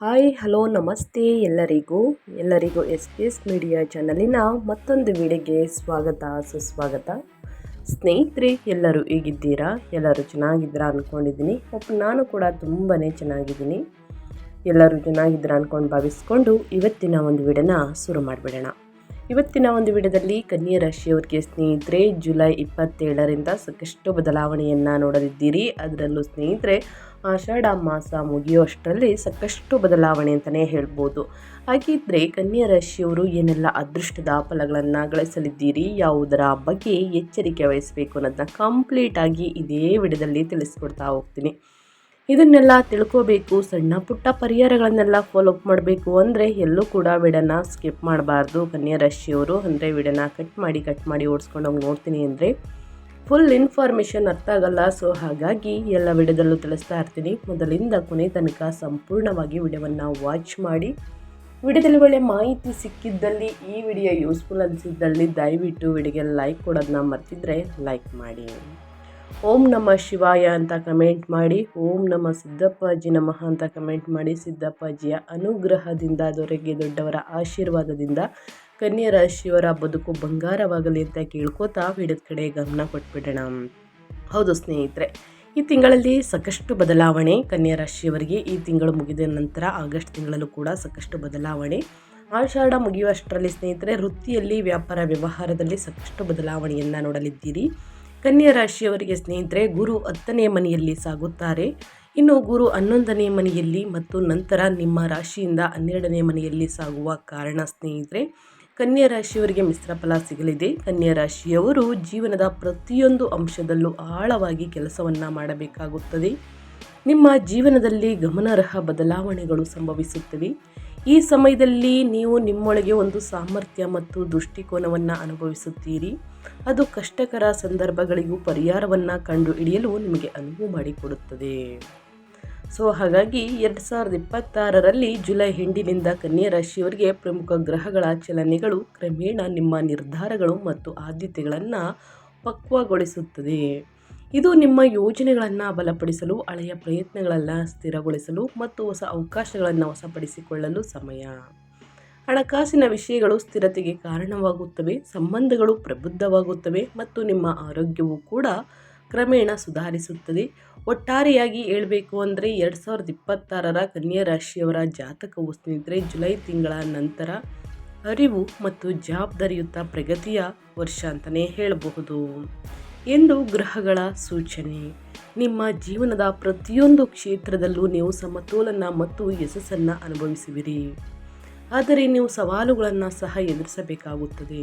Hi hello ನಮಸ್ತೆ ಎಲ್ಲರಿಗೂ S P S media ಚಾನಲಿನ ಮತ್ತೊಂದು ವಿಡಿಯೋಗೆ ಸ್ವಾಗತ ಸುಸ್ವಾಗತ. ಸ್ನೇಹಿತರೆ, ಎಲ್ಲರೂ ಹೇಗಿದ್ದೀರಾ? ಎಲ್ಲರೂ ಚೆನ್ನಾಗಿದ್ದೀರಾ ಅಂದ್ಕೊಂಡಿದ್ದೀನಿ. ನಾನು ಕೂಡ ತುಂಬಾ ಚೆನ್ನಾಗಿದ್ದೀನಿ. ಎಲ್ಲರೂ ಚೆನ್ನಾಗಿದ್ದೀರಾ ಅಂದ್ಕೊಂಡು ಭಾವಿಸ್ಕೊಂಡು ಇವತ್ತಿನ ಒಂದು ವಿಡಿಯೋನ ಶುರು ಮಾಡಿಬಿಡೋಣ. ಇವತ್ತಿನ ಒಂದು ವಿಡಿಯೋದಲ್ಲಿ ಕನ್ಯಾ ರಾಶಿಯವರಿಗೆ ಸ್ನೇಹಿತರೆ ಜುಲೈ 27ರಿಂದ ಸಾಕಷ್ಟು ಬದಲಾವಣೆಯನ್ನು ನೋಡಲಿದ್ದೀರಿ. ಅದರಲ್ಲೂ ಸ್ನೇಹಿತರೆ ಆಷಾಢ ಮಾಸ ಮುಗಿಯುವಷ್ಟರಲ್ಲಿ ಸಾಕಷ್ಟು ಬದಲಾವಣೆ ಅಂತಲೇ ಹೇಳ್ಬೋದು. ಹಾಗಿದ್ದರೆ ಕನ್ಯಾ ರಾಶಿಯವರು ಏನೆಲ್ಲ ಅದೃಷ್ಟದ ಫಲಗಳನ್ನು ಗಳಿಸಲಿದ್ದೀರಿ, ಯಾವುದರ ಬಗ್ಗೆ ಎಚ್ಚರಿಕೆ ವಹಿಸಬೇಕು ಅನ್ನೋದನ್ನ ಕಂಪ್ಲೀಟಾಗಿ ಇದೇ ವಿಡಿಯೋದಲ್ಲಿ ತಿಳಿಸ್ಕೊಡ್ತಾ ಹೋಗ್ತೀನಿ. ಇದನ್ನೆಲ್ಲ ತಿಳ್ಕೋಬೇಕು, ಸಣ್ಣ ಪುಟ್ಟ ಪರಿಹಾರಗಳನ್ನೆಲ್ಲ ಫಾಲೋ ಅಪ್ ಮಾಡಬೇಕು ಅಂದರೆ ಎಲ್ಲೂ ಕೂಡ ವಿಡಿಯೋನ ಸ್ಕಿಪ್ ಮಾಡಬಾರ್ದು. ಕನ್ಯಾ ರಾಶಿಯವರು ಅಂದರೆ ವಿಡಿಯೋನ ಕಟ್ ಮಾಡಿ ಓಡಿಸ್ಕೊಂಡು ಹೋಗಿ ನೋಡ್ತೀನಿ ಅಂದರೆ ಫುಲ್ ಇನ್ಫಾರ್ಮೇಷನ್ ಅರ್ಥ ಆಗಲ್ಲ. ಸೊ ಹಾಗಾಗಿ ಎಲ್ಲ ವಿಡಿಯೋದಲ್ಲೂ ತಿಳಿಸ್ತಾ ಇರ್ತೀನಿ. ಮೊದಲಿಂದ ಕೊನೆ ತನಕ ಸಂಪೂರ್ಣವಾಗಿ ವಿಡಿಯೋವನ್ನು ವಾಚ್ ಮಾಡಿ. ವಿಡಿಯೋದಲ್ಲಿ ಒಳ್ಳೆ ಮಾಹಿತಿ ಸಿಕ್ಕಿದ್ದಲ್ಲಿ, ಈ ವಿಡಿಯೋ ಯೂಸ್ಫುಲ್ ಅನಿಸಿದ್ದಲ್ಲಿ ದಯವಿಟ್ಟು ವಿಡಿಯೋಗೆ ಲೈಕ್ ಕೊಡೋದನ್ನ ಮರ್ತಿದ್ರೆ ಲೈಕ್ ಮಾಡಿ. ಓಂ ನಮಃ ಶಿವಾಯ ಅಂತ ಕಮೆಂಟ್ ಮಾಡಿ, ಓಂ ನಮಃ ಸಿದ್ದಪ್ಪಾಜಿ ನಮಃ ಅಂತ ಕಮೆಂಟ್ ಮಾಡಿ. ಸಿದ್ದಪ್ಪಾಜಿಯ ಅನುಗ್ರಹದಿಂದ ದೊಡ್ಡವರ ಆಶೀರ್ವಾದದಿಂದ ಕನ್ಯಾ ರಾಶಿಯವರ ಬದುಕು ಬಂಗಾರವಾಗಲಿ ಅಂತ ಕೇಳ್ಕೋತಾ ವಿಡಿಯೋದ ಕಡೆ ಗಮನ ಕೊಟ್ಬಿಡೋಣ. ಹೌದು ಸ್ನೇಹಿತರೆ, ಈ ತಿಂಗಳಲ್ಲಿ ಸಾಕಷ್ಟು ಬದಲಾವಣೆ ಕನ್ಯಾ ರಾಶಿಯವರಿಗೆ. ಈ ತಿಂಗಳು ಮುಗಿದ ನಂತರ ಆಗಸ್ಟ್ ತಿಂಗಳಲ್ಲೂ ಕೂಡ ಸಾಕಷ್ಟು ಬದಲಾವಣೆ. ಆಷಾಢ ಮುಗಿಯುವಷ್ಟರಲ್ಲಿ ಸ್ನೇಹಿತರೆ ವೃತ್ತಿಯಲ್ಲಿ, ವ್ಯಾಪಾರ ವ್ಯವಹಾರದಲ್ಲಿ ಸಾಕಷ್ಟು ಬದಲಾವಣೆಯನ್ನು ನೋಡಲಿದ್ದೀರಿ. ಕನ್ಯಾ ರಾಶಿಯವರಿಗೆ ಸ್ನೇಹಿತರೆ ಗುರು 10ನೇ ಮನೆಯಲ್ಲಿ ಸಾಗುತ್ತಾರೆ. ಇನ್ನು ಗುರು 11ನೇ ಮನೆಯಲ್ಲಿ ಮತ್ತು ನಂತರ ನಿಮ್ಮ ರಾಶಿಯಿಂದ 12ನೇ ಮನೆಯಲ್ಲಿ ಸಾಗುವ ಕಾರಣ ಸ್ನೇಹಿತರೆ ಕನ್ಯಾ ರಾಶಿಯವರಿಗೆ ಮಿಶ್ರ ಫಲ ಸಿಗಲಿದೆ. ಕನ್ಯಾ ರಾಶಿಯವರು ಜೀವನದ ಪ್ರತಿಯೊಂದು ಅಂಶದಲ್ಲೂ ಆಳವಾಗಿ ಕೆಲಸವನ್ನು ಮಾಡಬೇಕಾಗುತ್ತದೆ. ನಿಮ್ಮ ಜೀವನದಲ್ಲಿ ಗಮನಾರ್ಹ ಬದಲಾವಣೆಗಳು ಸಂಭವಿಸುತ್ತವೆ. ಈ ಸಮಯದಲ್ಲಿ ನೀವು ನಿಮ್ಮೊಳಗೆ ಒಂದು ಸಾಮರ್ಥ್ಯ ಮತ್ತು ದೃಷ್ಟಿಕೋನವನ್ನು ಅನುಭವಿಸುತ್ತೀರಿ. ಅದು ಕಷ್ಟಕರ ಸಂದರ್ಭಗಳಿಗೂ ಪರಿಹಾರವನ್ನು ಕಂಡುಹಿಡಿಯಲು ನಿಮಗೆ ಅನುವು ಮಾಡಿಕೊಡುತ್ತದೆ. ಸೊ ಹಾಗಾಗಿ 2026ರಲ್ಲಿ ಜುಲೈ ಎಂಡಿನಿಂದ ಕನ್ಯಾ ರಾಶಿಯವರಿಗೆ ಪ್ರಮುಖ ಗ್ರಹಗಳ ಚಲನೆಗಳು ಕ್ರಮೇಣ ನಿಮ್ಮ ನಿರ್ಧಾರಗಳು ಮತ್ತು ಆದ್ಯತೆಗಳನ್ನು ಪಕ್ವಗೊಳಿಸುತ್ತದೆ. ಇದು ನಿಮ್ಮ ಯೋಜನೆಗಳನ್ನು ಬಲಪಡಿಸಲು, ಹಳೆಯ ಪ್ರಯತ್ನಗಳನ್ನು ಸ್ಥಿರಗೊಳಿಸಲು ಮತ್ತು ಹೊಸ ಅವಕಾಶಗಳನ್ನು ವಶಪಡಿಸಿಕೊಳ್ಳಲು ಸಮಯ. ಹಣಕಾಸಿನ ವಿಷಯಗಳು ಸ್ಥಿರತೆಗೆ ಕಾರಣವಾಗುತ್ತವೆ, ಸಂಬಂಧಗಳು ಪ್ರಬುದ್ಧವಾಗುತ್ತವೆ ಮತ್ತು ನಿಮ್ಮ ಆರೋಗ್ಯವು ಕೂಡ ಕ್ರಮೇಣ ಸುಧಾರಿಸುತ್ತದೆ. ಒಟ್ಟಾರೆಯಾಗಿ ಹೇಳಬೇಕು ಅಂದರೆ 2026ರ ಕನ್ಯಾ ರಾಶಿಯವರ ಜಾತಕವು ಸ್ನೇಹಿತರೆ ಜುಲೈ ತಿಂಗಳ ನಂತರ ಅರಿವು ಮತ್ತು ಜವಾಬ್ದಾರಿಯುತ ಪ್ರಗತಿಯ ವರ್ಷ ಅಂತಲೇ ಹೇಳಬಹುದು ಎಂದು ಗ್ರಹಗಳ ಸೂಚನೆ. ನಿಮ್ಮ ಜೀವನದ ಪ್ರತಿಯೊಂದು ಕ್ಷೇತ್ರದಲ್ಲೂ ನೀವು ಸಮತೋಲನ ಮತ್ತು ಯಶಸ್ಸನ್ನು ಅನುಭವಿಸುವಿರಿ. ಆದರೆ ನೀವು ಸವಾಲುಗಳನ್ನು ಸಹ ಎದುರಿಸಬೇಕಾಗುತ್ತದೆ.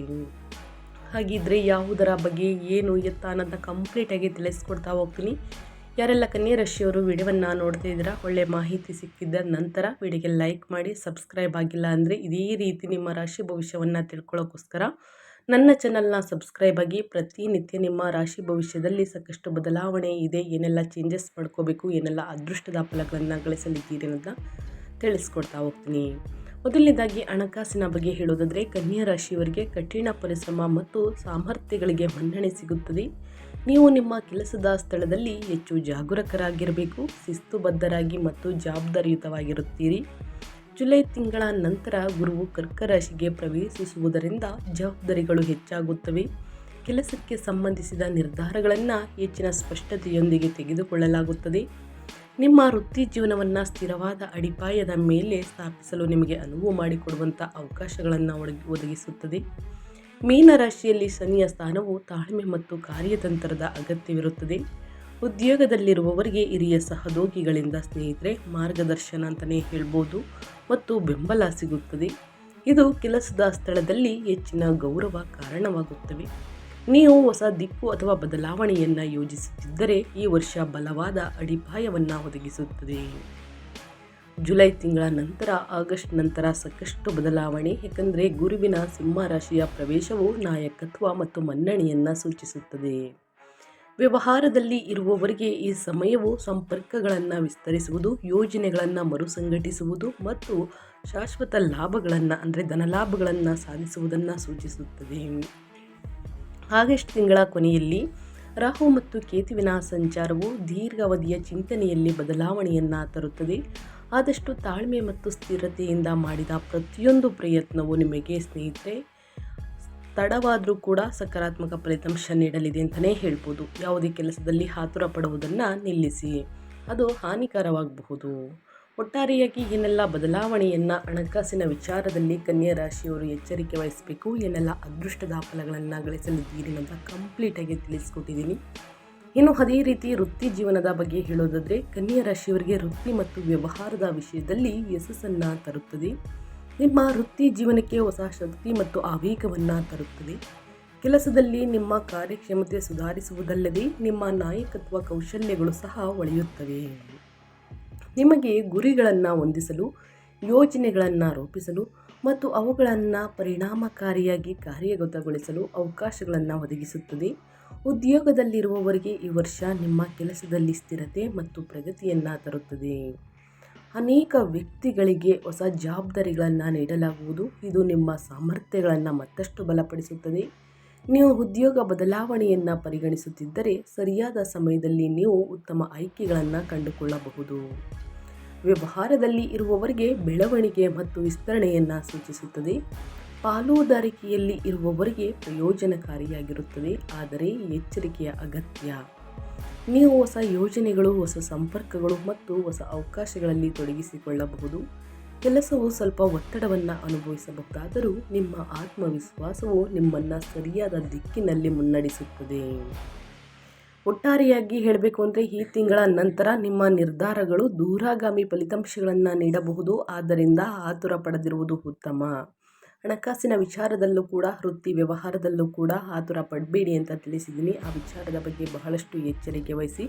ಹಾಗಿದ್ರೆ ಯಾವುದರ ಬಗ್ಗೆ ಏನು ಎತ್ತ ಅನ್ನೋದನ್ನ ಕಂಪ್ಲೀಟಾಗಿ ತಿಳಿಸ್ಕೊಡ್ತಾ ಹೋಗ್ತೀನಿ. ಯಾರೆಲ್ಲ ಕನ್ಯಾ ರಾಶಿಯವರು ವಿಡಿಯೋವನ್ನು ನೋಡ್ತಾ ಇದ್ದೀರಾ, ಒಳ್ಳೆ ಮಾಹಿತಿ ಸಿಕ್ಕಿದ್ದ ನಂತರ ವಿಡಿಯೋಗೆ ಲೈಕ್ ಮಾಡಿ. ಸಬ್ಸ್ಕ್ರೈಬ್ ಆಗಿಲ್ಲ ಅಂದರೆ ಇದೇ ರೀತಿ ನಿಮ್ಮ ರಾಶಿ ಭವಿಷ್ಯವನ್ನು ತಿಳ್ಕೊಳ್ಳೋಕ್ಕೋಸ್ಕರ ನನ್ನ ಚಾನಲ್ನ ಸಬ್ಸ್ಕ್ರೈಬ್ ಆಗಿ. ಪ್ರತಿನಿತ್ಯ ನಿಮ್ಮ ರಾಶಿ ಭವಿಷ್ಯದಲ್ಲಿ ಸಾಕಷ್ಟು ಬದಲಾವಣೆ ಇದೆ, ಏನೆಲ್ಲ ಚೇಂಜಸ್ ಮಾಡ್ಕೋಬೇಕು, ಏನೆಲ್ಲ ಅದೃಷ್ಟದ ಫಲಗಳನ್ನು ಗಳಿಸಲಿದ್ದೀರಿ ಅನ್ನೋದನ್ನ ತಿಳಿಸ್ಕೊಡ್ತಾ ಹೋಗ್ತೀನಿ. ಮೊದಲನೇದಾಗಿ ಹಣಕಾಸಿನ ಬಗ್ಗೆ ಹೇಳೋದಾದರೆ ಕನ್ಯಾ ರಾಶಿಯವರಿಗೆ ಕಠಿಣ ಪರಿಶ್ರಮ ಮತ್ತು ಸಾಮರ್ಥ್ಯಗಳಿಗೆ ಮನ್ನಣೆ ಸಿಗುತ್ತದೆ. ನೀವು ನಿಮ್ಮ ಕೆಲಸದ ಸ್ಥಳದಲ್ಲಿ ಹೆಚ್ಚು ಜಾಗರೂಕರಾಗಿರಬೇಕು, ಶಿಸ್ತುಬದ್ಧರಾಗಿ ಮತ್ತು ಜವಾಬ್ದಾರಿಯುತವಾಗಿರುತ್ತೀರಿ. ಜುಲೈ ತಿಂಗಳ ನಂತರ ಗುರುವು ಕರ್ಕ ರಾಶಿಗೆ ಪ್ರವೇಶಿಸುವುದರಿಂದ ಜವಾಬ್ದಾರಿಗಳು ಹೆಚ್ಚಾಗುತ್ತವೆ. ಕೆಲಸಕ್ಕೆ ಸಂಬಂಧಿಸಿದ ನಿರ್ಧಾರಗಳನ್ನು ಹೆಚ್ಚಿನ ಸ್ಪಷ್ಟತೆಯೊಂದಿಗೆ ತೆಗೆದುಕೊಳ್ಳಲಾಗುತ್ತದೆ. ನಿಮ್ಮ ವೃತ್ತಿ ಜೀವನವನ್ನು ಸ್ಥಿರವಾದ ಅಡಿಪಾಯದ ಮೇಲೆ ಸ್ಥಾಪಿಸಲು ನಿಮಗೆ ಅನುವು ಮಾಡಿಕೊಡುವಂಥ ಅವಕಾಶಗಳನ್ನು ಒದಗಿಸುತ್ತದೆ. ಮೀನರಾಶಿಯಲ್ಲಿ ಶನಿಯ ಸ್ಥಾನವು ತಾಳ್ಮೆ ಮತ್ತು ಕಾರ್ಯತಂತ್ರದ ಅಗತ್ಯವಿರುತ್ತದೆ. ಉದ್ಯೋಗದಲ್ಲಿರುವವರಿಗೆ ಹಿರಿಯ ಸಹೋದ್ಯೋಗಿಗಳಿಂದ ಸ್ನೇಹಿತರೆ ಮಾರ್ಗದರ್ಶನ ಅಂತಲೇ ಹೇಳ್ಬೋದು ಮತ್ತು ಬೆಂಬಲ ಸಿಗುತ್ತದೆ. ಇದು ಕೆಲಸದ ಸ್ಥಳದಲ್ಲಿ ಹೆಚ್ಚಿನ ಗೌರವ ಕಾರಣವಾಗುತ್ತವೆ. ನೀವು ಹೊಸ ದಿಕ್ಕು ಅಥವಾ ಬದಲಾವಣೆಯನ್ನು ಯೋಜಿಸುತ್ತಿದ್ದರೆ ಈ ವರ್ಷ ಬಲವಾದ ಅಡಿಪಾಯವನ್ನು ಒದಗಿಸುತ್ತದೆ. ಜುಲೈ ತಿಂಗಳ ನಂತರ ಆಗಸ್ಟ್ ನಂತರ ಸಾಕಷ್ಟು ಬದಲಾವಣೆ, ಏಕೆಂದರೆ ಗುರುವಿನ ಸಿಂಹ ರಾಶಿಯ ಪ್ರವೇಶವು ನಾಯಕತ್ವ ಮತ್ತು ಮನ್ನಣೆಯನ್ನು ಸೂಚಿಸುತ್ತದೆ. ವ್ಯವಹಾರದಲ್ಲಿ ಇರುವವರಿಗೆ ಈ ಸಮಯವು ಸಂಪರ್ಕಗಳನ್ನು ವಿಸ್ತರಿಸುವುದು, ಯೋಜನೆಗಳನ್ನು ಮರುಸಂಘಟಿಸುವುದು ಮತ್ತು ಶಾಶ್ವತ ಲಾಭಗಳನ್ನು ಅಂದರೆ ಧನಲಾಭಗಳನ್ನು ಸಾಧಿಸುವುದನ್ನು ಸೂಚಿಸುತ್ತದೆ. ಆಗಸ್ಟ್ ತಿಂಗಳ ಕೊನೆಯಲ್ಲಿ ರಾಹು ಮತ್ತು ಕೇತುವಿನ ಸಂಚಾರವು ದೀರ್ಘಾವಧಿಯ ಚಿಂತನೆಯಲ್ಲಿ ಬದಲಾವಣೆಯನ್ನು ತರುತ್ತದೆ. ಆದಷ್ಟು ತಾಳ್ಮೆ ಮತ್ತು ಸ್ಥಿರತೆಯಿಂದ ಮಾಡಿದ ಪ್ರತಿಯೊಂದು ಪ್ರಯತ್ನವು ನಿಮಗೆ ಸ್ನೇಹಿತರೆ ತಡವಾದರೂ ಕೂಡ ಸಕಾರಾತ್ಮಕ ಫಲಿತಾಂಶ ನೀಡಲಿದೆ ಅಂತಲೇ ಹೇಳ್ಬೋದು. ಯಾವುದೇ ಕೆಲಸದಲ್ಲಿ ಆತುರ ಪಡುವುದನ್ನು ನಿಲ್ಲಿಸಿ, ಅದು ಹಾನಿಕರವಾಗಬಹುದು. ಒಟ್ಟಾರೆಯಾಗಿ ಏನೆಲ್ಲ ಬದಲಾವಣೆಯನ್ನು ಹಣಕಾಸಿನ ವಿಚಾರದಲ್ಲಿ ಕನ್ಯಾ ರಾಶಿಯವರು ಎಚ್ಚರಿಕೆ ವಹಿಸಬೇಕು, ಏನೆಲ್ಲ ಅದೃಷ್ಟದ ಫಲಗಳನ್ನು ಗಳಿಸಲಿದ್ದೀರಿ ಅಂತ ಕಂಪ್ಲೀಟಾಗಿ ತಿಳಿಸ್ಕೊಟ್ಟಿದ್ದೀನಿ. ಇನ್ನು ಅದೇ ರೀತಿ ವೃತ್ತಿ ಜೀವನದ ಬಗ್ಗೆ ಹೇಳೋದಾದರೆ ಕನ್ಯಾ ರಾಶಿಯವರಿಗೆ ವೃತ್ತಿ ಮತ್ತು ವ್ಯವಹಾರದ ವಿಷಯದಲ್ಲಿ ಯಶಸ್ಸನ್ನು ತರುತ್ತದೆ. ನಿಮ್ಮ ವೃತ್ತಿ ಜೀವನಕ್ಕೆ ಹೊಸ ಶಕ್ತಿ ಮತ್ತು ಆವೇಗವನ್ನು ತರುತ್ತದೆ. ಕೆಲಸದಲ್ಲಿ ನಿಮ್ಮ ಕಾರ್ಯಕ್ಷಮತೆ ಸುಧಾರಿಸುವುದಲ್ಲದೆ ನಿಮ್ಮ ನಾಯಕತ್ವ ಕೌಶಲ್ಯಗಳು ಸಹ ಒಳೆಯುತ್ತವೆ. ನಿಮಗೆ ಗುರಿಗಳನ್ನು ಹೊಂದಿಸಲು, ಯೋಜನೆಗಳನ್ನು ರೂಪಿಸಲು ಮತ್ತು ಅವುಗಳನ್ನು ಪರಿಣಾಮಕಾರಿಯಾಗಿ ಕಾರ್ಯಗತಗೊಳಿಸಲು ಅವಕಾಶಗಳನ್ನು ಒದಗಿಸುತ್ತದೆ. ಉದ್ಯೋಗದಲ್ಲಿರುವವರಿಗೆ ಈ ವರ್ಷ ನಿಮ್ಮ ಕೆಲಸದಲ್ಲಿ ಸ್ಥಿರತೆ ಮತ್ತು ಪ್ರಗತಿಯನ್ನು ತರುತ್ತದೆ. ಅನೇಕ ವ್ಯಕ್ತಿಗಳಿಗೆ ಹೊಸ ಜವಾಬ್ದಾರಿಗಳನ್ನು ನೀಡಲಾಗುವುದು. ಇದು ನಿಮ್ಮ ಸಾಮರ್ಥ್ಯಗಳನ್ನು ಮತ್ತಷ್ಟು ಬಲಪಡಿಸುತ್ತದೆ. ನೀವು ಉದ್ಯೋಗ ಬದಲಾವಣೆಯನ್ನು ಪರಿಗಣಿಸುತ್ತಿದ್ದರೆ ಸರಿಯಾದ ಸಮಯದಲ್ಲಿ ನೀವು ಉತ್ತಮ ಆಯ್ಕೆಗಳನ್ನು ಕಂಡುಕೊಳ್ಳಬಹುದು. ವ್ಯವಹಾರದಲ್ಲಿ ಇರುವವರಿಗೆ ಬೆಳವಣಿಗೆ ಮತ್ತು ವಿಸ್ತರಣೆಯನ್ನು ಸೂಚಿಸುತ್ತದೆ. ಪಾಲುದಾರಿಕೆಯಲ್ಲಿ ಇರುವವರಿಗೆ ಪ್ರಯೋಜನಕಾರಿಯಾಗಿರುತ್ತದೆ, ಆದರೆ ಎಚ್ಚರಿಕೆಯ ಅಗತ್ಯ. ನೀವು ಹೊಸ ಯೋಜನೆಗಳು, ಹೊಸ ಸಂಪರ್ಕಗಳು ಮತ್ತು ಹೊಸ ಅವಕಾಶಗಳಲ್ಲಿ ತೊಡಗಿಸಿಕೊಳ್ಳಬಹುದು. ಕೆಲಸವು ಸ್ವಲ್ಪ ಒತ್ತಡವನ್ನು ಅನುಭವಿಸಬಹುದಾದರೂ ನಿಮ್ಮ ಆತ್ಮವಿಶ್ವಾಸವು ನಿಮ್ಮನ್ನು ಸರಿಯಾದ ದಿಕ್ಕಿನಲ್ಲಿ ಮುನ್ನಡೆಸುತ್ತದೆ. ಒಟ್ಟಾರೆಯಾಗಿ ಹೇಳಬೇಕು ಅಂದರೆ ಈ ತಿಂಗಳ ನಂತರ ನಿಮ್ಮ ನಿರ್ಧಾರಗಳು ದೂರಗಾಮಿ ಫಲಿತಾಂಶಗಳನ್ನು ನೀಡಬಹುದು. ಆದ್ದರಿಂದ ಆತುರ ಪಡದಿರುವುದು ಉತ್ತಮ. ಹಣಕಾಸಿನ ವಿಚಾರದಲ್ಲೂ ಕೂಡ, ವೃತ್ತಿ ವ್ಯವಹಾರದಲ್ಲೂ ಕೂಡ ಆತುರ ಪಡಬೇಡಿ ಅಂತ ತಿಳಿಸಿದ್ದೀನಿ. ಆ ವಿಚಾರದ ಬಗ್ಗೆ ಬಹಳಷ್ಟು ಎಚ್ಚರಿಕೆ ವಹಿಸಿ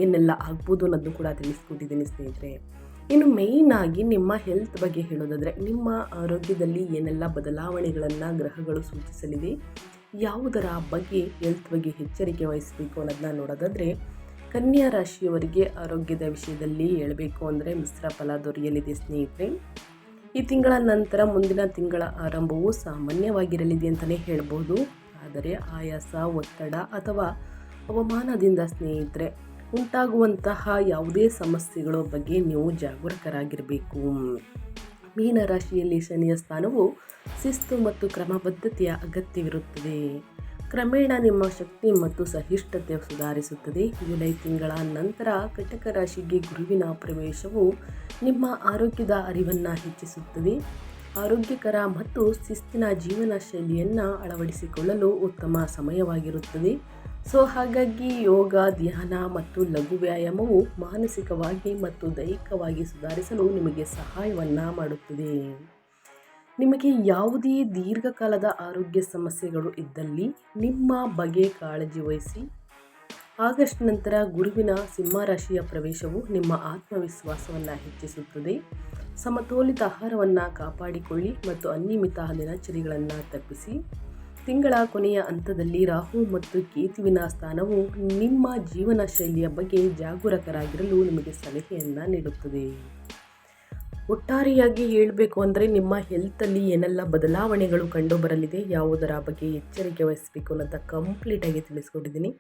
ಏನೆಲ್ಲ ಆಗ್ಬೋದು ಅನ್ನೋದು ಕೂಡ ತಿಳಿಸ್ಕೊಟ್ಟಿದ್ದೀನಿ ಸ್ನೇಹಿತರೆ. ಇನ್ನು ಮೇಯ್ನ್ ಆಗಿ ನಿಮ್ಮ ಹೆಲ್ತ್ ಬಗ್ಗೆ ಹೇಳೋದಾದರೆ ನಿಮ್ಮ ಆರೋಗ್ಯದಲ್ಲಿ ಏನೆಲ್ಲ ಬದಲಾವಣೆಗಳನ್ನು ಗ್ರಹಗಳು ಸೂಚಿಸಲಿದೆ, ಯಾವುದರ ಬಗ್ಗೆ ಹೆಲ್ತ್ ಬಗ್ಗೆ ಎಚ್ಚರಿಕೆ ವಹಿಸಬೇಕು ಅನ್ನೋದನ್ನ ನೋಡೋದಾದರೆ ಕನ್ಯಾ ರಾಶಿಯವರಿಗೆ ಆರೋಗ್ಯದ ವಿಷಯದಲ್ಲಿ ಹೇಳಬೇಕು ಅಂದರೆ ಮಿಶ್ರ ಫಲ ದೊರೆಯಲಿದೆ ಸ್ನೇಹಿತರೆ. ಈ ತಿಂಗಳ ನಂತರ ಮುಂದಿನ ತಿಂಗಳ ಆರಂಭವು ಸಾಮಾನ್ಯವಾಗಿರಲಿದೆ ಅಂತಲೇ ಹೇಳ್ಬೋದು. ಆದರೆ ಆಯಾಸ, ಒತ್ತಡ ಅಥವಾ ಅವಮಾನದಿಂದ ಸ್ನೇಹಿತರೆ ಉಂಟಾಗುವಂತಹ ಯಾವುದೇ ಸಮಸ್ಯೆಗಳ ಬಗ್ಗೆ ನೀವು ಜಾಗರೂಕರಾಗಿರಬೇಕು. ಮೀನರಾಶಿಯಲ್ಲಿ ಶನಿಯ ಸ್ಥಾನವು ಶಿಸ್ತು ಮತ್ತು ಕ್ರಮಬದ್ಧತೆಯ ಅಗತ್ಯವಿರುತ್ತದೆ. ಕ್ರಮೇಣ ನಿಮ್ಮ ಶಕ್ತಿ ಮತ್ತು ಸಹಿಷ್ಣುತೆ ಸುಧಾರಿಸುತ್ತದೆ. ಜುಲೈ ತಿಂಗಳ ನಂತರ ಕಟಕ ರಾಶಿಗೆ ಗುರುವಿನ ಪ್ರವೇಶವು ನಿಮ್ಮ ಆರೋಗ್ಯದ ಅರಿವನ್ನು ಹೆಚ್ಚಿಸುತ್ತದೆ. ಆರೋಗ್ಯಕರ ಮತ್ತು ಶಿಸ್ತಿನ ಜೀವನ ಶೈಲಿಯನ್ನು ಅಳವಡಿಸಿಕೊಳ್ಳಲು ಉತ್ತಮ ಸಮಯವಾಗಿರುತ್ತದೆ. ಹಾಗಾಗಿ ಯೋಗ, ಧ್ಯಾನ ಮತ್ತು ಲಘು ವ್ಯಾಯಾಮವು ಮಾನಸಿಕವಾಗಿ ಮತ್ತು ದೈಹಿಕವಾಗಿ ಸುಧಾರಿಸಲು ನಿಮಗೆ ಸಹಾಯವನ್ನು ಮಾಡುತ್ತದೆ. ನಿಮಗೆ ಯಾವುದೇ ದೀರ್ಘಕಾಲದ ಆರೋಗ್ಯ ಸಮಸ್ಯೆಗಳು ಇದ್ದಲ್ಲಿ ನಿಮ್ಮ ಬಗ್ಗೆ ಕಾಳಜಿ ವಹಿಸಿ. ಆಗಸ್ಟ್ ನಂತರ ಗುರುವಿನ ಸಿಂಹರಾಶಿಯ ಪ್ರವೇಶವು ನಿಮ್ಮ ಆತ್ಮವಿಶ್ವಾಸವನ್ನು ಹೆಚ್ಚಿಸುತ್ತದೆ. ಸಮತೋಲಿತ ಆಹಾರವನ್ನು ಕಾಪಾಡಿಕೊಳ್ಳಿ ಮತ್ತು ಅನಿಯಮಿತ ದಿನಚರಿಗಳನ್ನು ತಪ್ಪಿಸಿ. ತಿಂಗಳ ಕೊನೆಯ ಹಂತದಲ್ಲಿ ರಾಹು ಮತ್ತು ಕೇತುವಿನ ಸ್ಥಾನವು ನಿಮ್ಮ ಜೀವನ ಶೈಲಿಯ ಬಗ್ಗೆ ಜಾಗರೂಕರಾಗಿರಲು ನಿಮಗೆ ಸಲಹೆಯನ್ನು ನೀಡುತ್ತದೆ. ಒಟ್ಟಾರೆಯಾಗಿ ಹೇಳಬೇಕು ಅಂದರೆ ನಿಮ್ಮ ಹೆಲ್ತಲ್ಲಿ ಏನೆಲ್ಲ ಬದಲಾವಣೆಗಳು ಕಂಡು ಬರಲಿದೆ, ಯಾವುದರ ಬಗ್ಗೆ ಎಚ್ಚರಿಕೆ ವಹಿಸಬೇಕು ಅನ್ನೋದು ಕಂಪ್ಲೀಟಾಗಿ ತಿಳಿಸ್ಕೊಟ್ಟಿದ್ದೀನಿ.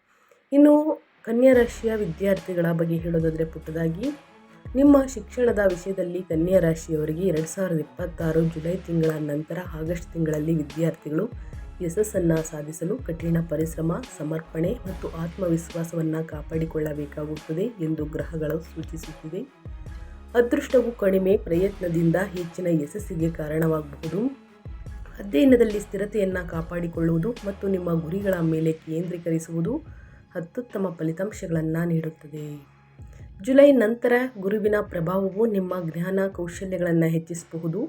ಇನ್ನು ಕನ್ಯಾ ರಾಶಿಯ ವಿದ್ಯಾರ್ಥಿಗಳ ಬಗ್ಗೆ ಹೇಳೋದಾದರೆ ಪುಟ್ಟದಾಗಿ ನಿಮ್ಮ ಶಿಕ್ಷಣದ ವಿಷಯದಲ್ಲಿ ಕನ್ಯಾ ರಾಶಿಯವರಿಗೆ 2026 ಜುಲೈ ತಿಂಗಳ ನಂತರ ಆಗಸ್ಟ್ ತಿಂಗಳಲ್ಲಿ ವಿದ್ಯಾರ್ಥಿಗಳು ಯಶಸ್ಸನ್ನು ಸಾಧಿಸಲು ಕಠಿಣ ಪರಿಶ್ರಮ, ಸಮರ್ಪಣೆ ಮತ್ತು ಆತ್ಮವಿಶ್ವಾಸವನ್ನು ಕಾಪಾಡಿಕೊಳ್ಳಬೇಕಾಗುತ್ತದೆ ಎಂದು ಗ್ರಹಗಳು ಸೂಚಿಸುತ್ತಿದೆ. ಅದೃಷ್ಟವು ಕಡಿಮೆ ಪ್ರಯತ್ನದಿಂದ ಹೆಚ್ಚಿನ ಯಶಸ್ಸಿಗೆ ಕಾರಣವಾಗಬಹುದು. ಅಧ್ಯಯನದಲ್ಲಿ ಸ್ಥಿರತೆಯನ್ನು ಕಾಪಾಡಿಕೊಳ್ಳುವುದು ಮತ್ತು ನಿಮ್ಮ ಗುರಿಗಳ ಮೇಲೆ ಕೇಂದ್ರೀಕರಿಸುವುದು ಅತ್ಯುತ್ತಮ ಫಲಿತಾಂಶಗಳನ್ನು ನೀಡುತ್ತದೆ. ಜುಲೈ ನಂತರ ಗುರುವಿನ ಪ್ರಭಾವವು ನಿಮ್ಮ ಜ್ಞಾನ ಕೌಶಲ್ಯಗಳನ್ನು ಹೆಚ್ಚಿಸಬಹುದು.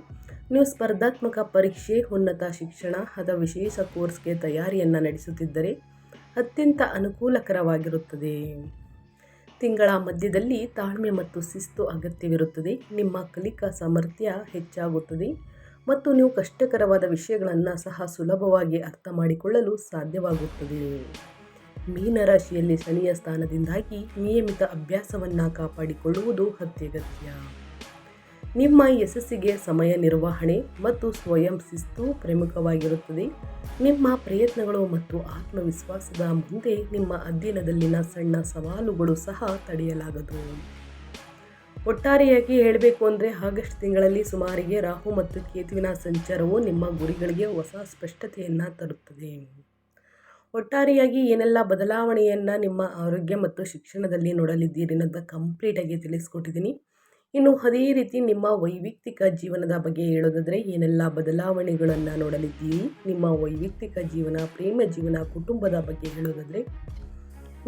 ನೀವು ಸ್ಪರ್ಧಾತ್ಮಕ ಪರೀಕ್ಷೆ, ಉನ್ನತ ಶಿಕ್ಷಣ ಅಥವಾ ವಿಶೇಷ ಕೋರ್ಸ್ಗೆ ತಯಾರಿಯನ್ನು ನಡೆಸುತ್ತಿದ್ದರೆ ಅತ್ಯಂತ ಅನುಕೂಲಕರವಾಗಿರುತ್ತದೆ. ತಿಂಗಳ ಮಧ್ಯದಲ್ಲಿ ತಾಳ್ಮೆ ಮತ್ತು ಶಿಸ್ತು ಅಗತ್ಯವಿರುತ್ತದೆ. ನಿಮ್ಮ ಕಲಿಕಾ ಸಾಮರ್ಥ್ಯ ಹೆಚ್ಚಾಗುತ್ತದೆ ಮತ್ತು ನೀವು ಕಷ್ಟಕರವಾದ ವಿಷಯಗಳನ್ನು ಸಹ ಸುಲಭವಾಗಿ ಅರ್ಥ ಮಾಡಿಕೊಳ್ಳಲು ಸಾಧ್ಯವಾಗುತ್ತದೆ. ಮೀನರಾಶಿಯಲ್ಲಿ ಶನಿಯ ಸ್ಥಾನದಿಂದಾಗಿ ನಿಯಮಿತ ಅಭ್ಯಾಸವನ್ನು ಕಾಪಾಡಿಕೊಳ್ಳುವುದು ಅತ್ಯಗತ್ಯ. ನಿಮ್ಮ ಯಶಸ್ಸಿಗೆ ಸಮಯ ನಿರ್ವಹಣೆ ಮತ್ತು ಸ್ವಯಂ ಶಿಸ್ತು ಪ್ರಮುಖವಾಗಿರುತ್ತದೆ. ನಿಮ್ಮ ಪ್ರಯತ್ನಗಳು ಮತ್ತು ಆತ್ಮವಿಶ್ವಾಸದ ಮುಂದೆ ನಿಮ್ಮ ಅಧ್ಯಯನದಲ್ಲಿನ ಸಣ್ಣ ಸವಾಲುಗಳು ಸಹ ತಡೆಯಲಾಗದು. ಒಟ್ಟಾರೆಯಾಗಿ ಹೇಳಬೇಕು ಅಂದರೆ ಆಗಸ್ಟ್ ತಿಂಗಳಲ್ಲಿ ಸುಮಾರಿಗೆ ರಾಹು ಮತ್ತು ಕೇತುವಿನ ಸಂಚಾರವು ನಿಮ್ಮ ಗುರಿಗಳಿಗೆ ಹೊಸ ಸ್ಪಷ್ಟತೆಯನ್ನು ತರುತ್ತದೆ. ಒಟ್ಟಾರೆಯಾಗಿ ಏನೆಲ್ಲ ಬದಲಾವಣೆಯನ್ನು ನಿಮ್ಮ ಆರೋಗ್ಯ ಮತ್ತು ಶಿಕ್ಷಣದಲ್ಲಿ ನೋಡಲಿದ್ದೀರಿ ಅನ್ನೋದನ್ನ ಕಂಪ್ಲೀಟಾಗಿ ತಿಳಿಸ್ಕೊಟ್ಟಿದ್ದೀನಿ. ಇನ್ನು ಅದೇ ರೀತಿ ನಿಮ್ಮ ವೈಯಕ್ತಿಕ ಜೀವನದ ಬಗ್ಗೆ ಹೇಳೋದಾದರೆ ಏನೆಲ್ಲ ಬದಲಾವಣೆಗಳನ್ನು ನೋಡಲಿದ್ದೀರಿ, ನಿಮ್ಮ ವೈಯಕ್ತಿಕ ಜೀವನ, ಪ್ರೇಮ ಜೀವನ, ಕುಟುಂಬದ ಬಗ್ಗೆ ಹೇಳೋದಾದರೆ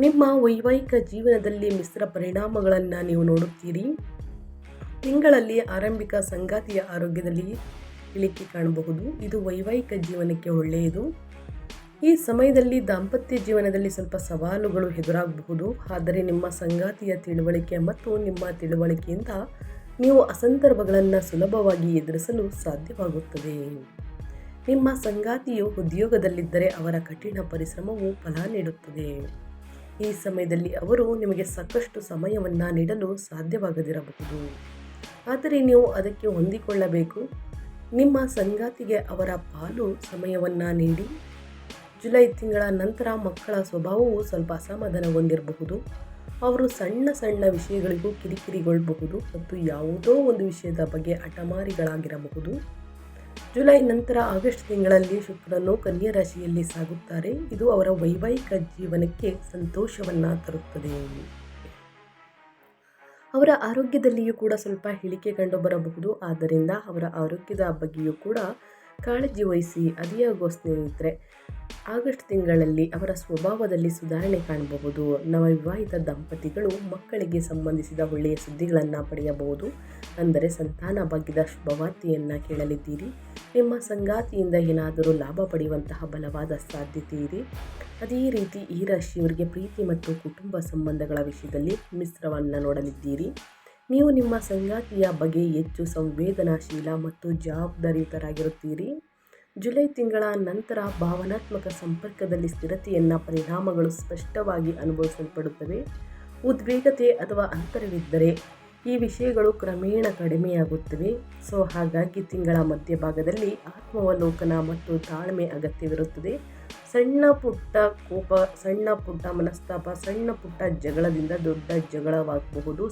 ನಿಮ್ಮ ವೈವಾಹಿಕ ಜೀವನದಲ್ಲಿ ಮಿಶ್ರ ಪರಿಣಾಮಗಳನ್ನು ನೀವು ನೋಡುತ್ತೀರಿ. ತಿಂಗಳಲ್ಲಿ ಆರಂಭಿಕ ಸಂಗಾತಿಯ ಆರೋಗ್ಯದಲ್ಲಿ ಇಳಿಕೆ ಕಾಣಬಹುದು. ಇದು ವೈವಾಹಿಕ ಜೀವನಕ್ಕೆ ಒಳ್ಳೆಯದು. ಈ ಸಮಯದಲ್ಲಿ ದಾಂಪತ್ಯ ಜೀವನದಲ್ಲಿ ಸ್ವಲ್ಪ ಸವಾಲುಗಳು ಎದುರಾಗಬಹುದು. ಆದರೆ ನಿಮ್ಮ ಸಂಗಾತಿಯ ತಿಳುವಳಿಕೆ ಮತ್ತು ನಿಮ್ಮ ತಿಳುವಳಿಕೆಯಿಂದ ನೀವು ಅಸಂದರ್ಭಗಳನ್ನು ಸುಲಭವಾಗಿ ಎದುರಿಸಲು ಸಾಧ್ಯವಾಗುತ್ತದೆ. ನಿಮ್ಮ ಸಂಗಾತಿಯು ಉದ್ಯೋಗದಲ್ಲಿದ್ದರೆ ಅವರ ಕಠಿಣ ಪರಿಶ್ರಮವು ಫಲ ನೀಡುತ್ತದೆ. ಈ ಸಮಯದಲ್ಲಿ ಅವರು ನಿಮಗೆ ಸಾಕಷ್ಟು ಸಮಯವನ್ನು ನೀಡಲು ಸಾಧ್ಯವಾಗದಿರಬಹುದು, ಆದರೆ ನೀವು ಅದಕ್ಕೆ ಹೊಂದಿಕೊಳ್ಳಬೇಕು. ನಿಮ್ಮ ಸಂಗಾತಿಗೆ ಅವರ ಪಾಲು ಸಮಯವನ್ನು ನೀಡಿ. ಜುಲೈ ತಿಂಗಳ ನಂತರ ಮಕ್ಕಳ ಸ್ವಭಾವವು ಸ್ವಲ್ಪ ಅಸಮಾಧಾನಗೊಂಡಿರಬಹುದು. ಅವರು ಸಣ್ಣ ಸಣ್ಣ ವಿಷಯಗಳಿಗೂ ಕಿರಿಕಿರಿಗೊಳ್ಳಬಹುದು ಮತ್ತು ಯಾವುದೋ ಒಂದು ವಿಷಯದ ಬಗ್ಗೆ ಹಠಮಾರಿಗಳಾಗಿರಬಹುದು. ಜುಲೈ ನಂತರ ಆಗಸ್ಟ್ ತಿಂಗಳಲ್ಲಿ ಶುಕ್ರನು ಕನ್ಯಾ ರಾಶಿಯಲ್ಲಿ ಸಾಗುತ್ತಾರೆ. ಇದು ಅವರ ವೈವಾಹಿಕ ಜೀವನಕ್ಕೆ ಸಂತೋಷವನ್ನು ತರುತ್ತದೆ. ಅವರ ಆರೋಗ್ಯದಲ್ಲಿಯೂ ಕೂಡ ಸ್ವಲ್ಪ ಇಳಿಕೆ ಕಂಡು ಬರಬಹುದು. ಆದ್ದರಿಂದ ಅವರ ಆರೋಗ್ಯದ ಬಗ್ಗೆಯೂ ಕೂಡ ಕಾಳಜಿ ವಹಿಸಿ. ಅದಿಯಾಗೋ ಸ್ನೇಹಿತರೆ, ಆಗಸ್ಟ್ ತಿಂಗಳಲ್ಲಿ ಅವರ ಸ್ವಭಾವದಲ್ಲಿ ಸುಧಾರಣೆ ಕಾಣಬಹುದು. ನವವಿವಾಹಿತ ದಂಪತಿಗಳು ಮಕ್ಕಳಿಗೆ ಸಂಬಂಧಿಸಿದ ಒಳ್ಳೆಯ ಸುದ್ದಿಗಳನ್ನು ಪಡೆಯಬಹುದು. ಅಂದರೆ ಸಂತಾನ ಭಾಗ್ಯದ ಶುಭವಾರ್ತೆಯನ್ನು ಕೇಳಲಿದ್ದೀರಿ. ನಿಮ್ಮ ಸಂಗಾತಿಯಿಂದ ಏನಾದರೂ ಲಾಭ ಪಡೆಯುವಂತಹ ಬಲವಾದ ಸಾಧ್ಯತೆ ಇದೆ. ಅದೇ ರೀತಿ ಈ ರಾಶಿಯವರಿಗೆ ಪ್ರೀತಿ ಮತ್ತು ಕುಟುಂಬ ಸಂಬಂಧಗಳ ವಿಷಯದಲ್ಲಿ ಮಿಶ್ರವನ್ನು ನೋಡಲಿದ್ದೀರಿ. ನೀವು ನಿಮ್ಮ ಸಂಗಾತಿಯ ಬಗ್ಗೆ ಹೆಚ್ಚು ಸಂವೇದನಾಶೀಲ ಮತ್ತು ಜವಾಬ್ದಾರಿಯುತರಾಗಿರುತ್ತೀರಿ. ಜುಲೈ ತಿಂಗಳ ನಂತರ ಭಾವನಾತ್ಮಕ ಸಂಪರ್ಕದಲ್ಲಿ ಸ್ಥಿರತೆಯನ್ನು ಪರಿಣಾಮಗಳು ಸ್ಪಷ್ಟವಾಗಿ ಅನುಭವಿಸಲ್ಪಡುತ್ತವೆ. ಉದ್ವೇಗತೆ ಅಥವಾ ಅಂತರವಿದ್ದರೆ ಈ ವಿಷಯಗಳು ಕ್ರಮೇಣ ಕಡಿಮೆಯಾಗುತ್ತವೆ. ಹಾಗಾಗಿ ತಿಂಗಳ ಮಧ್ಯಭಾಗದಲ್ಲಿ ಆತ್ಮಾವಲೋಕನ ಮತ್ತು ತಾಳ್ಮೆ ಅಗತ್ಯವಿರುತ್ತದೆ. ಸಣ್ಣ ಪುಟ್ಟ ಕೋಪ, ಸಣ್ಣ ಪುಟ್ಟ ಮನಸ್ತಾಪ, ಸಣ್ಣ ಪುಟ್ಟ ಜಗಳದಿಂದ ದೊಡ್ಡ ಜಗಳವಾಗಬಹುದು.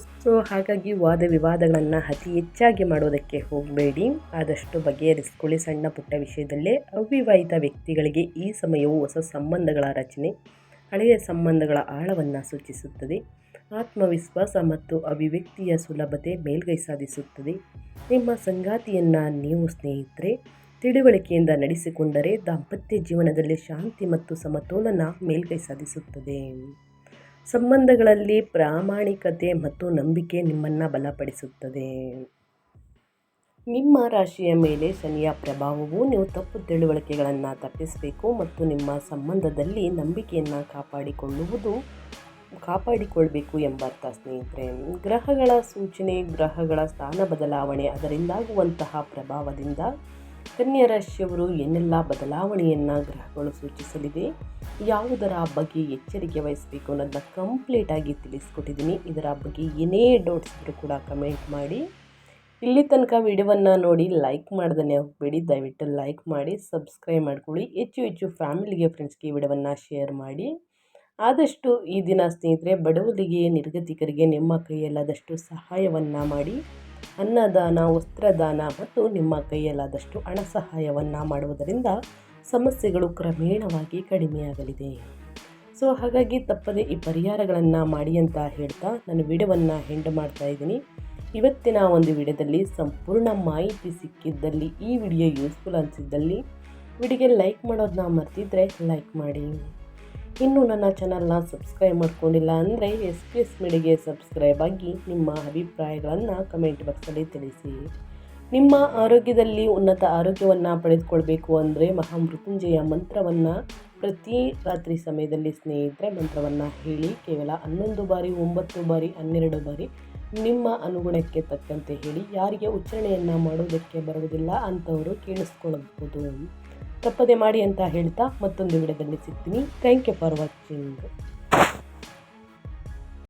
ಹಾಗಾಗಿ ವಾದ ವಿವಾದಗಳನ್ನು ಅತಿ ಹೆಚ್ಚಾಗಿ ಮಾಡೋದಕ್ಕೆ ಹೋಗಬೇಡಿ. ಆದಷ್ಟು ಬಗೆಹರಿಸಿಕೊಳ್ಳಿ. ಸಣ್ಣ ಪುಟ್ಟ ವಿಷಯದಲ್ಲೇ ಅವಿವಾಹಿತ ವ್ಯಕ್ತಿಗಳಿಗೆ ಈ ಸಮಯವು ಹೊಸ ಸಂಬಂಧಗಳ ರಚನೆ, ಹಳೆಯ ಸಂಬಂಧಗಳ ಆಳವನ್ನು ಸೂಚಿಸುತ್ತದೆ. ಆತ್ಮವಿಶ್ವಾಸ ಮತ್ತು ಅಭಿವ್ಯಕ್ತಿಯ ಸುಲಭತೆ ಮೇಲ್ಗೈ ಸಾಧಿಸುತ್ತದೆ. ನಿಮ್ಮ ಸಂಗಾತಿಯನ್ನು ನೀವು ಸ್ನೇಹಿತರೆ ತಿಳುವಳಿಕೆಯಿಂದ ನಡೆಸಿಕೊಂಡರೆ ದಾಂಪತ್ಯ ಜೀವನದಲ್ಲಿ ಶಾಂತಿ ಮತ್ತು ಸಮತೋಲನ ಮೇಲ್ಗೈ ಸಾಧಿಸುತ್ತದೆ. ಸಂಬಂಧಗಳಲ್ಲಿ ಪ್ರಾಮಾಣಿಕತೆ ಮತ್ತು ನಂಬಿಕೆ ನಿಮ್ಮನ್ನು ಬಲಪಡಿಸುತ್ತದೆ. ನಿಮ್ಮ ರಾಶಿಯ ಮೇಲೆ ಶನಿಯ ಪ್ರಭಾವವು ನೀವು ತಪ್ಪು ತಿಳುವಳಿಕೆಗಳನ್ನು ತಪ್ಪಿಸಬೇಕು ಮತ್ತು ನಿಮ್ಮ ಸಂಬಂಧದಲ್ಲಿ ನಂಬಿಕೆಯನ್ನು ಕಾಪಾಡಿಕೊಳ್ಬೇಕು ಎಂಬರ್ಥ ಸ್ನೇಹಿತರೆ. ಗ್ರಹಗಳ ಸೂಚನೆ, ಗ್ರಹಗಳ ಸ್ಥಾನ ಬದಲಾವಣೆ, ಅದರಿಂದಾಗುವಂತಹ ಪ್ರಭಾವದಿಂದ ಕನ್ಯಾ ರಾಶಿಯವರು ಏನೆಲ್ಲ ಬದಲಾವಣೆಯನ್ನು ಗ್ರಹಗಳು ಸೂಚಿಸಲಿದೆ, ಯಾವುದರ ಬಗ್ಗೆ ಎಚ್ಚರಿಕೆ ವಹಿಸಬೇಕು ಅನ್ನೋದನ್ನ ಕಂಪ್ಲೀಟಾಗಿ ತಿಳಿಸ್ಕೊಟ್ಟಿದ್ದೀನಿ. ಇದರ ಬಗ್ಗೆ ಏನೇ ಡೌಟ್ಸ್ ಇದ್ದರೂ ಕೂಡ ಕಮೆಂಟ್ ಮಾಡಿ. ಇಲ್ಲಿ ತನಕ ವಿಡಿಯೋವನ್ನು ನೋಡಿ ಲೈಕ್ ಮಾಡ್ದೇ ಹೋಗಬೇಡಿ. ದಯವಿಟ್ಟು ಲೈಕ್ ಮಾಡಿ, ಸಬ್ಸ್ಕ್ರೈಬ್ ಮಾಡ್ಕೊಳ್ಳಿ. ಹೆಚ್ಚು ಫ್ಯಾಮಿಲಿಗೆ, ಫ್ರೆಂಡ್ಸ್ಗೆ ಈ ವಿಡಿಯೋವನ್ನು ಶೇರ್ ಮಾಡಿ. ಆದಷ್ಟು ಈ ದಿನ ಸ್ನೇಹಿತರೆ ಬಡವರಿಗೆ, ನಿರ್ಗತಿಕರಿಗೆ ನಿಮ್ಮ ಕೈಯಲ್ಲಾದಷ್ಟು ಸಹಾಯವನ್ನು ಮಾಡಿ. ಅನ್ನದಾನ, ವಸ್ತ್ರದಾನ ಮತ್ತು ನಿಮ್ಮ ಕೈಯಲ್ಲಾದಷ್ಟು ಹಣ ಸಹಾಯವನ್ನು ಮಾಡುವುದರಿಂದ ಸಮಸ್ಯೆಗಳು ಕ್ರಮೇಣವಾಗಿ ಕಡಿಮೆಯಾಗಲಿದೆ. ಹಾಗಾಗಿ ತಪ್ಪದೆ ಈ ಪರಿಹಾರಗಳನ್ನು ಮಾಡಿ ಅಂತ ಹೇಳ್ತಾ ನಾನು ವಿಡಿಯೋವನ್ನು ಎಂಡ್ ಮಾಡ್ತಾ ಇದ್ದೀನಿ. ಇವತ್ತಿನ ಒಂದು ವಿಡಿಯೋದಲ್ಲಿ ಸಂಪೂರ್ಣ ಮಾಹಿತಿ ಸಿಕ್ಕಿದ್ದಲ್ಲಿ, ಈ ವಿಡಿಯೋ ಯೂಸ್ಫುಲ್ ಅನಿಸಿದ್ದಲ್ಲಿ ವಿಡಿಯೋಗೆ ಲೈಕ್ ಮಾಡೋದನ್ನ ಮರ್ತಿದ್ರೆ ಲೈಕ್ ಮಾಡಿ. ಇನ್ನೂ ನನ್ನ ಚಾನಲ್ನ ಸಬ್ಸ್ಕ್ರೈಬ್ ಮಾಡ್ಕೊಂಡಿಲ್ಲ ಅಂದರೆ SPS ಮೀಡಿಯಾಗೆ ಸಬ್ಸ್ಕ್ರೈಬ್ ಆಗಿ ನಿಮ್ಮ ಅಭಿಪ್ರಾಯಗಳನ್ನು ಕಮೆಂಟ್ ಬಾಕ್ಸಲ್ಲಿ ತಿಳಿಸಿ. ನಿಮ್ಮ ಆರೋಗ್ಯದಲ್ಲಿ ಉನ್ನತ ಆರೋಗ್ಯವನ್ನು ಪಡೆದುಕೊಳ್ಬೇಕು ಅಂದರೆ ಮಹಾಮೃತ್ಯುಂಜಯ ಮಂತ್ರವನ್ನು ಪ್ರತಿ ರಾತ್ರಿ ಸಮಯದಲ್ಲಿ ಸ್ನೇಹಿತರೆ ಮಂತ್ರವನ್ನು ಹೇಳಿ. ಕೇವಲ 11 ಬಾರಿ, 9 ಬಾರಿ, 12 ಬಾರಿ ನಿಮ್ಮ ಅನುಗುಣಕ್ಕೆ ತಕ್ಕಂತೆ ಹೇಳಿ. ಯಾರಿಗೆ ಉಚ್ಚಾರಣೆಯನ್ನು ಮಾಡೋದಕ್ಕೆ ಬರುವುದಿಲ್ಲ ಅಂಥವರು ಕೇಳಿಸ್ಕೊಳ್ಳಬಹುದು. ತಪ್ಪದೆ ಮಾಡಿ ಅಂತ ಹೇಳ್ತಾ ಮತ್ತೊಂದು ವಿಡಿಯೋದಲ್ಲಿ ಸಿಗ್ತೀನಿ. Thank you for watching.